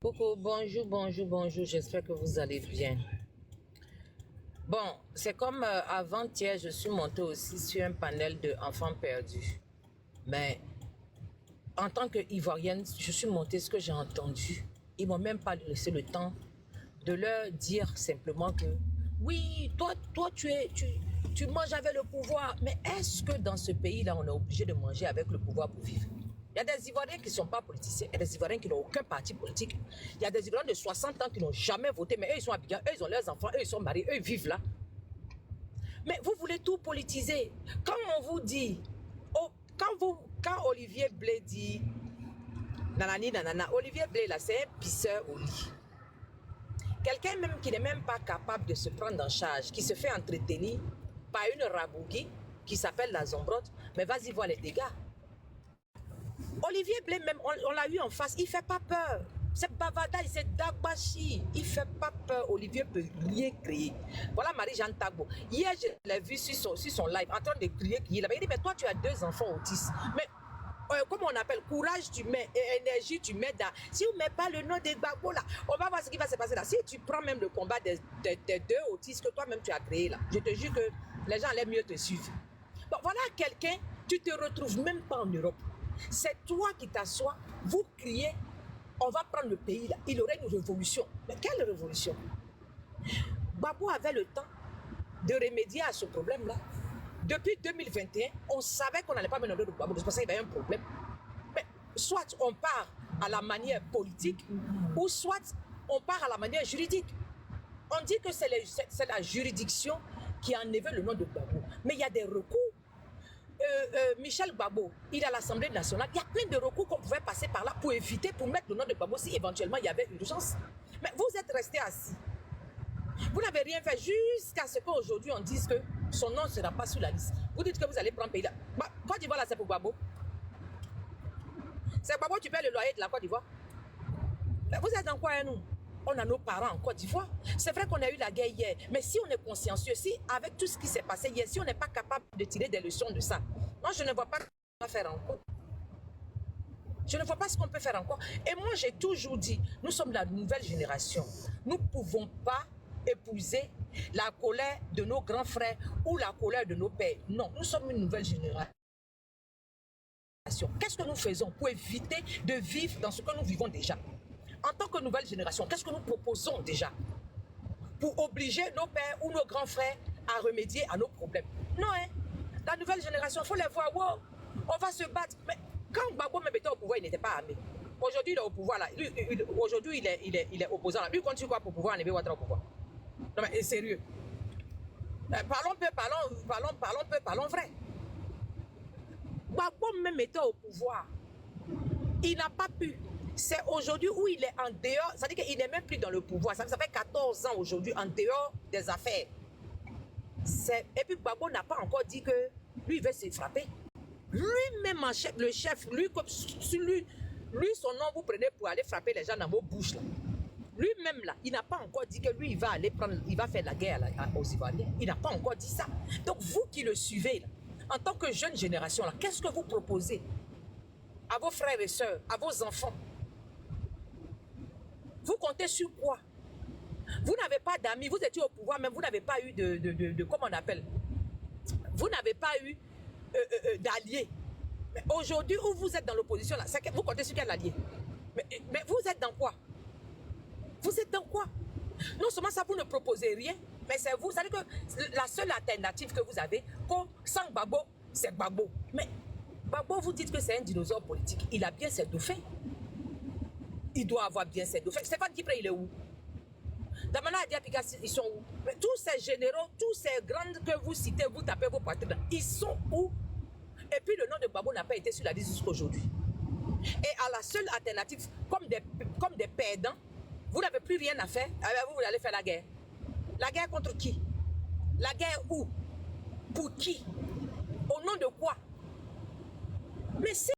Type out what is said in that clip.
Coucou, bonjour, bonjour, bonjour, j'espère que vous allez bien. Bon, c'est comme avant-hier, je suis montée aussi sur un panel d'enfants perdus. Mais en tant qu'Ivoirienne, je suis montée ce que j'ai entendu. Ils m'ont même pas laissé le temps de leur dire simplement que oui, toi tu manges avec le pouvoir. Mais est-ce que dans ce pays-là, on est obligé de manger avec le pouvoir pour vivre? Il y a des Ivoiriens qui ne sont pas politiciens, il y a des Ivoiriens qui n'ont aucun parti politique. Il y a des Ivoiriens de 60 ans qui n'ont jamais voté, mais eux, ils sont habillés, eux, ils ont leurs enfants, eux, ils sont mariés, eux, ils vivent là. Mais vous voulez tout politiser. Quand on vous dit, quand Olivier Blé dit, nanani, nanana, Olivier Blé, là, c'est un pisseur au lit. Quelqu'un même qui n'est même pas capable de se prendre en charge, qui se fait entretenir par une rabougui qui s'appelle la Zombrotte, mais vas-y voir les dégâts. Olivier Blé, même, on l'a eu en face, il ne fait pas peur. C'est bavardage, c'est Dagbashi. Il ne fait pas peur. Olivier peut rien créer. Voilà Marie-Jeanne Tagbo. Hier, je l'ai vu sur son live en train de crier. Il dit, mais toi, tu as 2 enfants autistes. Mais comment on appelle, courage tu mets, énergie tu mets dans. Si on ne met pas le nom des Gbagbo là, on va voir ce qui va se passer là. Si tu prends même le combat des 2 autistes que toi-même tu as créé là, je te jure que les gens allaient mieux te suivre. Bon, voilà quelqu'un, tu te retrouves même pas en Europe. C'est toi qui t'assois, vous criez, on va prendre le pays là. Il aurait une révolution. Mais quelle révolution? Gbagbo avait le temps de remédier à ce problème là. Depuis 2021, on savait qu'on n'allait pas mener de Gbagbo parce qu'il y avait un problème. Mais soit on part à la manière politique, ou soit on part à la manière juridique. On dit que c'est la juridiction qui a enlevé le nom de Gbagbo. Mais il y a des recours. Michel Gbagbo, il est à l'Assemblée nationale. Il y a plein de recours qu'on pouvait passer par là pour éviter, pour mettre le nom de Gbagbo si éventuellement il y avait urgence. Mais vous êtes resté assis. Vous n'avez rien fait jusqu'à ce qu'aujourd'hui on dise que son nom ne sera pas sur la liste. Vous dites que vous allez prendre pays là. Côte d'Ivoire là, c'est pour Gbagbo. C'est Gbagbo, tu payes le loyer de la Côte d'Ivoire. Vous êtes dans quoi, nous? On a nos parents en Côte d'Ivoire. C'est vrai qu'on a eu la guerre hier, mais si on est consciencieux, si avec tout ce qui s'est passé hier, si on n'est pas capable de tirer des leçons de ça, moi je ne vois pas ce qu'on va faire encore. Je ne vois pas ce qu'on peut faire encore. Et moi j'ai toujours dit, nous sommes la nouvelle génération. Nous ne pouvons pas épouser la colère de nos grands frères ou la colère de nos pères. Non, nous sommes une nouvelle génération. Qu'est-ce que nous faisons pour éviter de vivre dans ce que nous vivons déjà? En tant que nouvelle génération, qu'est-ce que nous proposons déjà pour obliger nos pères ou nos grands frères à remédier à nos problèmes? Non, hein? La nouvelle génération, il faut les voir. Wow, on va se battre. Mais quand Gbagbo me mettait au pouvoir, il n'était pas armé. Aujourd'hui, il est au pouvoir là. Aujourd'hui, il est opposant là. Lui, continue quoi pour pouvoir enlever Ouattara au pouvoir? Non, mais sérieux. Parlons peu, parlons vrai. Gbagbo me mettait au pouvoir. Il n'a pas pu. C'est aujourd'hui où il est en dehors, c'est-à-dire qu'il n'est même plus dans le pouvoir. Ça fait 14 ans aujourd'hui en dehors des affaires. Et puis Gbagbo n'a pas encore dit que lui il veut se frapper. Lui-même, le chef, lui, son nom, vous prenez pour aller frapper les gens dans vos bouches. Lui-même là, il n'a pas encore dit que lui il va aller prendre, il va faire la guerre aux Ivoiriens. Il n'a pas encore dit ça. Donc vous qui le suivez là, en tant que jeune génération là, qu'est-ce que vous proposez à vos frères et sœurs, à vos enfants? Vous comptez sur quoi? Vous n'avez pas d'amis, vous étiez au pouvoir, mais vous n'avez pas eu comment on appelle? Vous n'avez pas eu d'alliés. Mais aujourd'hui, où vous êtes dans l'opposition, là, vous comptez sur quel allié? Mais vous êtes dans quoi? Vous êtes dans quoi? Non seulement ça, vous ne proposez rien, mais c'est vous. C'est-à-dire que la seule alternative que vous avez, sans Gbagbo, c'est Gbagbo. Mais Gbagbo, vous dites que c'est un dinosaure politique. Il a bien ses dauphins. Il doit avoir bien ses dauphins. Stéphane Dipré, il est où? Damana Diapika, ils sont où? Mais tous ces généraux, tous ces grands que vous citez, vous tapez vos partenaires, ils sont où? Et puis le nom de Gbagbo n'a pas été sur la liste jusqu'à aujourd'hui. Et à la seule alternative, comme des perdants, vous n'avez plus rien à faire, vous allez faire la guerre. La guerre contre qui? La guerre où? Pour qui? Au nom de quoi? Mais si